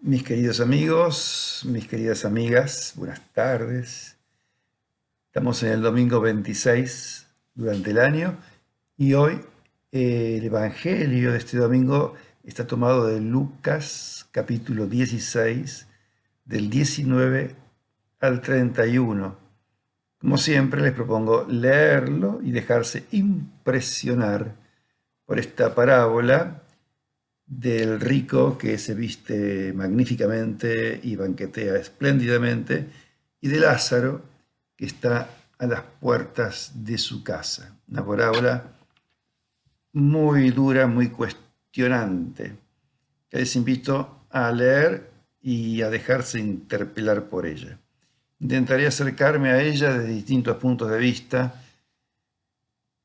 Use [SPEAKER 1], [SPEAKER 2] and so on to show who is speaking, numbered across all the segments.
[SPEAKER 1] Mis queridos amigos, mis queridas amigas, buenas tardes. Estamos en el domingo 26 durante el año y hoy el Evangelio de este domingo está tomado de Lucas capítulo 16, del 19 al 31. Como siempre les propongo leerlo y dejarse impresionar por esta parábola del rico que se viste magníficamente y banquetea espléndidamente, y de Lázaro que está a las puertas de su casa. Una parábola muy dura, muy cuestionante, que les invito a leer y a dejarse interpelar por ella. Intentaré acercarme a ella desde distintos puntos de vista.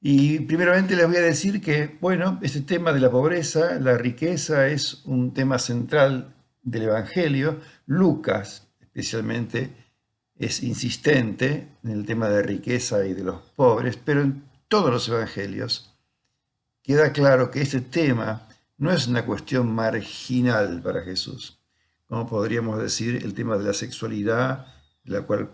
[SPEAKER 1] Y primeramente les voy a decir que, bueno, este tema de la pobreza, la riqueza, es un tema central del Evangelio. Lucas, especialmente, es insistente en el tema de riqueza y de los pobres, pero en todos los Evangelios queda claro que este tema no es una cuestión marginal para Jesús. Como podríamos decir, el tema de la sexualidad, de la cual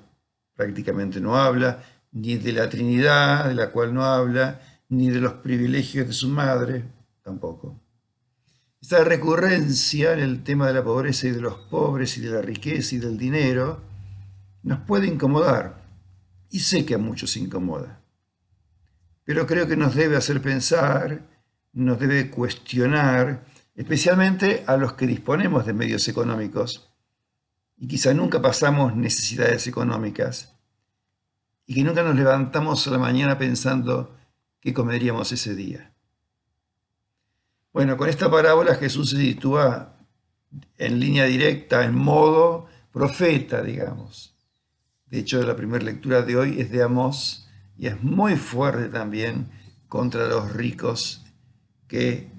[SPEAKER 1] prácticamente no habla, ni de la Trinidad, de la cual no habla, ni de los privilegios de su madre, tampoco. Esta recurrencia en el tema de la pobreza y de los pobres y de la riqueza y del dinero nos puede incomodar, y sé que a muchos incomoda, pero creo que nos debe hacer pensar, nos debe cuestionar, especialmente a los que disponemos de medios económicos y quizá nunca pasamos necesidades económicas, y que nunca nos levantamos a la mañana pensando qué comeríamos ese día. Bueno, con esta parábola Jesús se sitúa en línea directa, en modo profeta, digamos. De hecho, la primera lectura de hoy es de Amós y es muy fuerte también contra los ricos que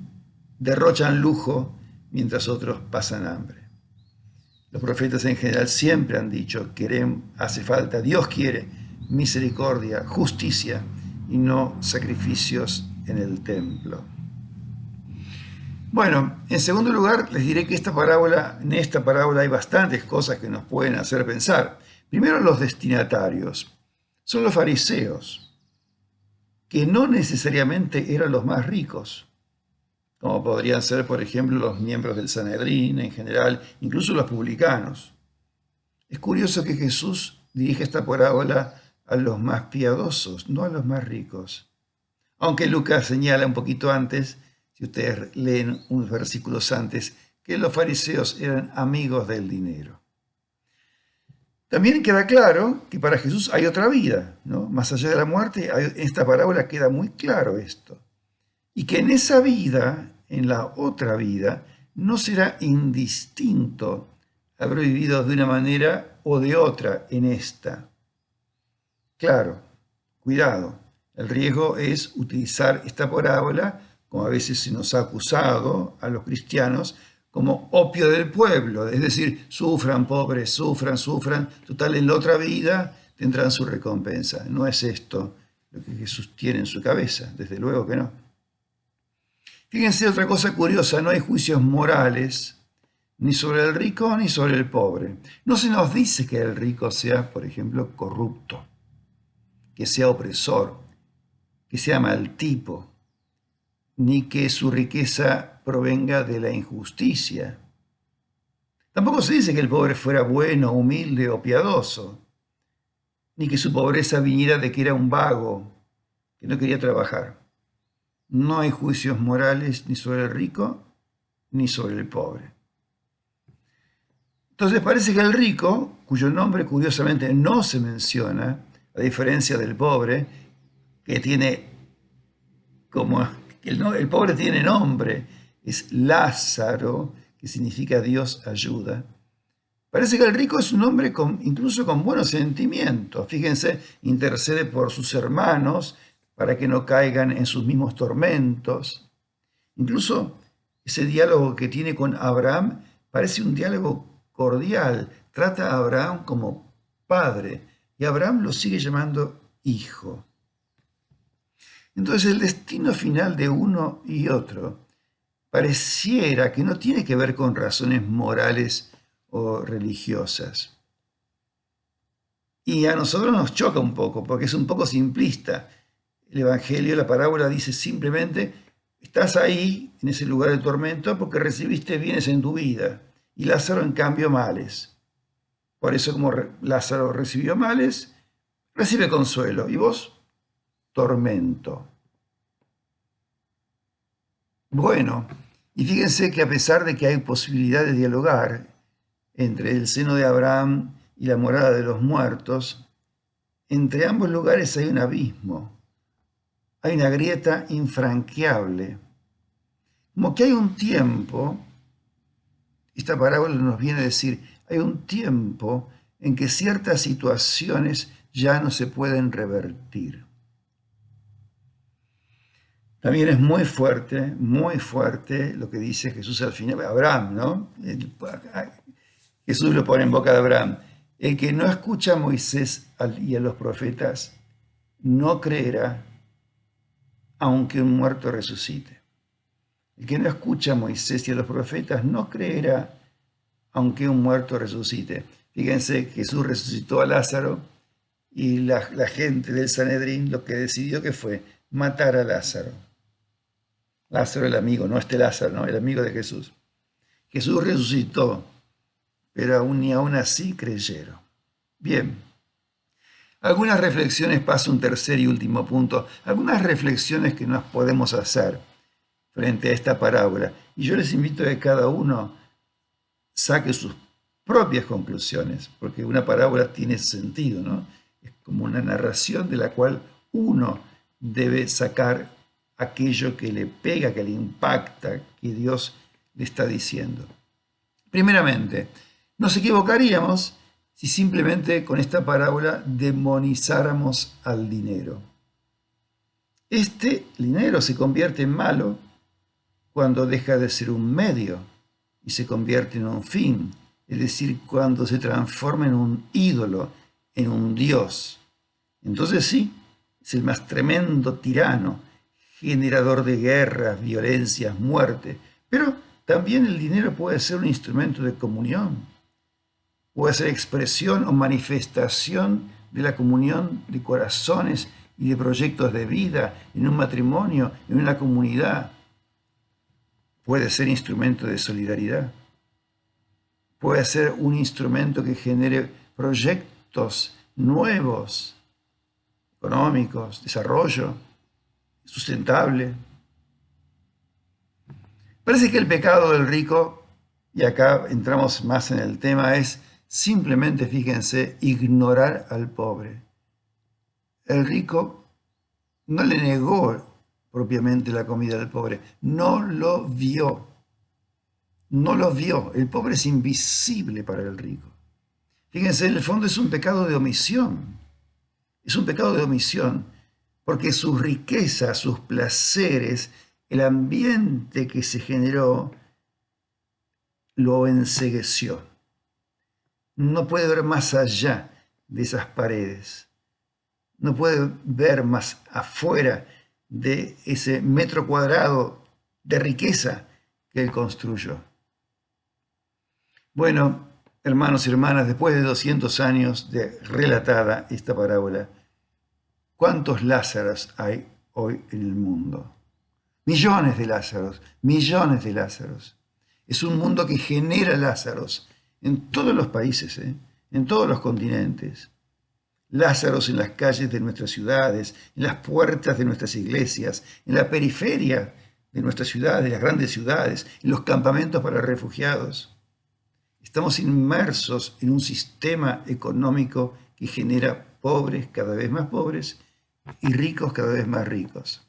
[SPEAKER 1] derrochan lujo mientras otros pasan hambre. Los profetas en general siempre han dicho, hace falta, Dios quiere misericordia, justicia y no sacrificios en el templo. Bueno, en segundo lugar, les diré que en esta parábola hay bastantes cosas que nos pueden hacer pensar. Primero, los destinatarios. Son los fariseos, que no necesariamente eran los más ricos, como podrían ser, por ejemplo, los miembros del Sanedrín en general, incluso los publicanos. Es curioso que Jesús dirige esta parábola a los más piadosos, no a los más ricos. Aunque Lucas señala un poquito antes, si ustedes leen unos versículos antes, que los fariseos eran amigos del dinero. También queda claro que para Jesús hay otra vida, ¿no? Más allá de la muerte, en esta parábola queda muy claro esto. Y que en esa vida, en la otra vida, no será indistinto haber vivido de una manera o de otra en esta. Claro, cuidado, el riesgo es utilizar esta parábola, como a veces se nos ha acusado a los cristianos, como opio del pueblo, es decir, sufran pobres, sufran, total en la otra vida tendrán su recompensa. No es esto lo que Jesús tiene en su cabeza, desde luego que no. Fíjense otra cosa curiosa, no hay juicios morales ni sobre el rico ni sobre el pobre. No se nos dice que el rico sea, por ejemplo, corrupto, que sea opresor, que sea mal tipo, ni que su riqueza provenga de la injusticia. Tampoco se dice que el pobre fuera bueno, humilde o piadoso, ni que su pobreza viniera de que era un vago, que no quería trabajar. No hay juicios morales ni sobre el rico ni sobre el pobre. Entonces parece que el rico, cuyo nombre curiosamente no se menciona, a diferencia del pobre, que tiene como el pobre tiene nombre, es Lázaro, que significa Dios ayuda. Parece que el rico es un hombre incluso con buenos sentimientos. Fíjense, intercede por sus hermanos para que no caigan en sus mismos tormentos. Incluso ese diálogo que tiene con Abraham parece un diálogo cordial. Trata a Abraham como padre y Abraham lo sigue llamando hijo. Entonces el destino final de uno y otro pareciera que no tiene que ver con razones morales o religiosas. Y a nosotros nos choca un poco, porque es un poco simplista. El Evangelio, la parábola dice simplemente, estás ahí, en ese lugar de tormento, porque recibiste bienes en tu vida, y Lázaro en cambio males. Por eso como Lázaro recibió males, recibe consuelo, y vos tormento. Bueno, y fíjense que a pesar de que hay posibilidad de dialogar entre el seno de Abraham y la morada de los muertos, entre ambos lugares hay un abismo, hay una grieta infranqueable. Como que hay un tiempo, esta parábola nos viene a decir, hay un tiempo en que ciertas situaciones ya no se pueden revertir. También es muy fuerte lo que dice Jesús al final, Abraham, ¿no? Jesús lo pone en boca de Abraham. El que no escucha a Moisés y a los profetas no creerá aunque un muerto resucite. El que no escucha a Moisés y a los profetas no creerá aunque un muerto resucite. Fíjense, Jesús resucitó a Lázaro y la gente del Sanedrín lo que decidió que fue matar a Lázaro. Lázaro el amigo, no este Lázaro, ¿no? El amigo de Jesús. Jesús resucitó, pero ni aún así creyeron. Bien, algunas reflexiones, paso un tercer y último punto, algunas reflexiones que nos podemos hacer frente a esta parábola. Y yo les invito a que cada uno saque sus propias conclusiones, porque una parábola tiene sentido, ¿no? Es como una narración de la cual uno debe sacar aquello que le pega, que le impacta, que Dios le está diciendo. Primeramente, nos equivocaríamos si simplemente con esta parábola demonizáramos al dinero. Este dinero se convierte en malo cuando deja de ser un medio y se convierte en un fin, es decir, cuando se transforma en un ídolo, en un dios. Entonces sí, es el más tremendo tirano, generador de guerras, violencias, muerte, pero también el dinero puede ser un instrumento de comunión, puede ser expresión o manifestación de la comunión de corazones y de proyectos de vida en un matrimonio, en una comunidad. Puede ser instrumento de solidaridad, puede ser un instrumento que genere proyectos nuevos, económicos, desarrollo sustentable. Parece que el pecado del rico, y acá entramos más en el tema, es simplemente, fíjense, ignorar al pobre. El rico no le negó propiamente la comida al pobre, no lo vio. No lo vio. El pobre es invisible para el rico. Fíjense, en el fondo es un pecado de omisión. Es un pecado de omisión porque sus riquezas, sus placeres, el ambiente que se generó, lo encegueció. No puede ver más allá de esas paredes. No puede ver más afuera de ese metro cuadrado de riqueza que él construyó. Bueno, hermanos y hermanas, después de 200 años de relatada esta parábola, ¿cuántos Lázaros hay hoy en el mundo? Millones de Lázaros, millones de Lázaros. Es un mundo que genera Lázaros en todos los países, en todos los continentes. Lázaros en las calles de nuestras ciudades, en las puertas de nuestras iglesias, en la periferia de nuestras ciudades, las grandes ciudades, en los campamentos para refugiados. Estamos inmersos en un sistema económico que genera pobres cada vez más pobres y ricos cada vez más ricos.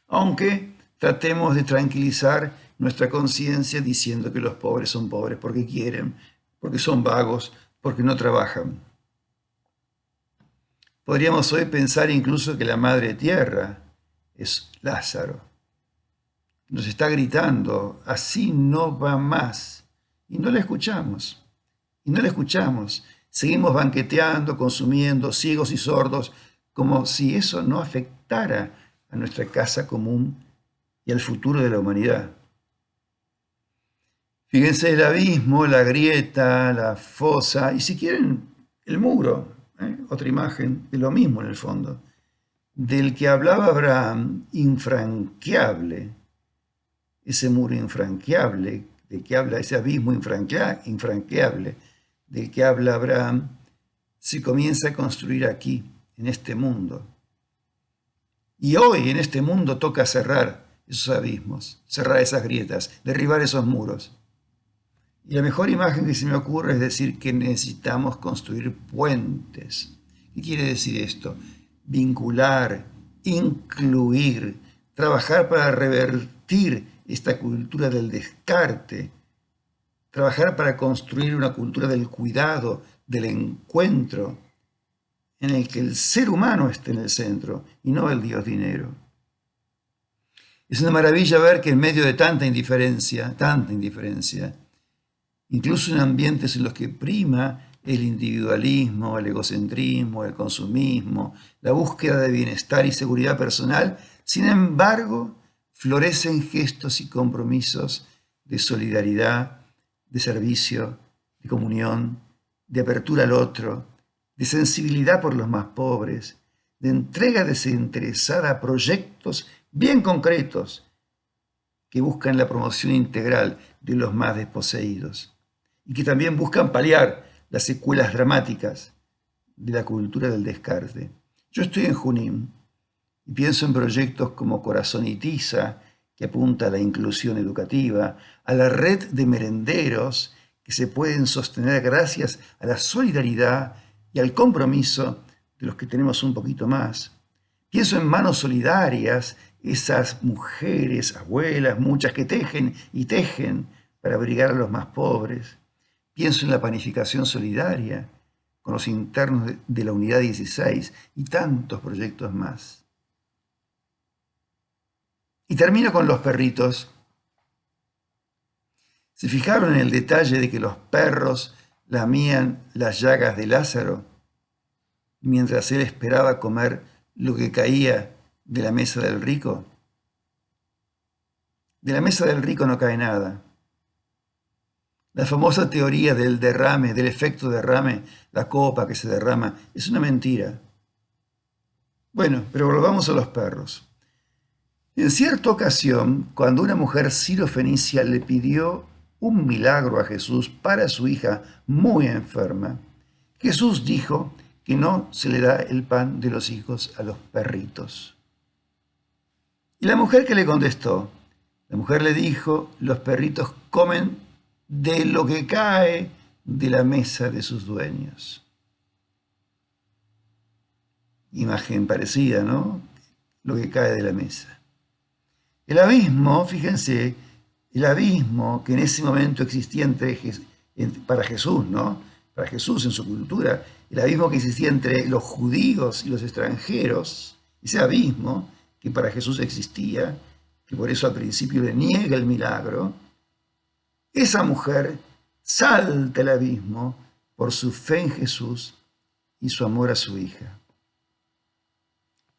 [SPEAKER 1] Aunque tratemos de tranquilizar nuestra conciencia diciendo que los pobres son pobres porque quieren, porque son vagos, porque no trabajan. Podríamos hoy pensar incluso que la madre tierra es Lázaro. Nos está gritando, así no va más. Y no la escuchamos. Y no la escuchamos. Seguimos banqueteando, consumiendo, ciegos y sordos, como si eso no afectara a nuestra casa común y al futuro de la humanidad. Fíjense el abismo, la grieta, la fosa y si quieren el muro, otra imagen de lo mismo en el fondo, del que hablaba Abraham, infranqueable, ese muro infranqueable, de que habla ese abismo infranqueable, del que habla Abraham, se comienza a construir aquí, en este mundo. Y hoy en este mundo toca cerrar esos abismos, cerrar esas grietas, derribar esos muros. Y la mejor imagen que se me ocurre es decir que necesitamos construir puentes. ¿Qué quiere decir esto? Vincular, incluir, trabajar para revertir esta cultura del descarte, trabajar para construir una cultura del cuidado, del encuentro, en el que el ser humano esté en el centro y no el Dios dinero. Es una maravilla ver que en medio de tanta indiferencia, incluso en ambientes en los que prima el individualismo, el egocentrismo, el consumismo, la búsqueda de bienestar y seguridad personal, sin embargo, florecen gestos y compromisos de solidaridad, de servicio, de comunión, de apertura al otro, de sensibilidad por los más pobres, de entrega desinteresada a proyectos bien concretos que buscan la promoción integral de los más desposeídos y que también buscan paliar las secuelas dramáticas de la cultura del descarte. Yo estoy en Junín y pienso en proyectos como Corazón y Tiza, que apunta a la inclusión educativa, a la red de merenderos que se pueden sostener gracias a la solidaridad y al compromiso de los que tenemos un poquito más. Pienso en Manos Solidarias, esas mujeres, abuelas, muchas que tejen y tejen para abrigar a los más pobres. Pienso en la panificación solidaria con los internos de la Unidad 16 y tantos proyectos más. Y termino con los perritos. ¿Se fijaron en el detalle de que los perros lamían las llagas de Lázaro mientras él esperaba comer lo que caía de la mesa del rico? De la mesa del rico no cae nada. La famosa teoría del derrame, del efecto derrame, la copa que se derrama, es una mentira. Bueno, pero volvamos a los perros. En cierta ocasión, cuando una mujer sirofenicia le pidió un milagro a Jesús para su hija muy enferma, Jesús dijo que no se le da el pan de los hijos a los perritos. ¿Y la mujer qué le contestó? La mujer le dijo, los perritos comen de lo que cae de la mesa de sus dueños. Imagen parecida, ¿no? Lo que cae de la mesa. El abismo, fíjense, el abismo que en ese momento existía para Jesús, ¿no? Para Jesús en su cultura, el abismo que existía entre los judíos y los extranjeros, ese abismo que para Jesús existía, que por eso al principio le niega el milagro, esa mujer salta el abismo por su fe en Jesús y su amor a su hija.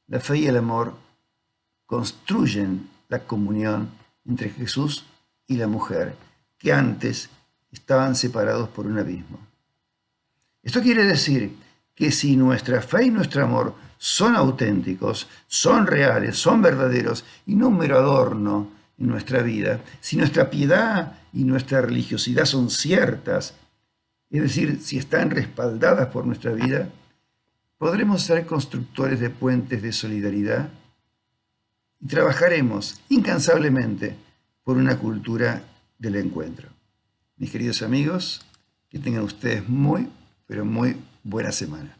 [SPEAKER 1] La fe y el amor construyen la comunión entre Jesús y la mujer, que antes estaban separados por un abismo. Esto quiere decir que si nuestra fe y nuestro amor son auténticos, son reales, son verdaderos y no un mero adorno en nuestra vida, si nuestra piedad y nuestra religiosidad son ciertas, es decir, si están respaldadas por nuestra vida, podremos ser constructores de puentes de solidaridad y trabajaremos incansablemente por una cultura del encuentro. Mis queridos amigos, que tengan ustedes muy, pero muy buena semana.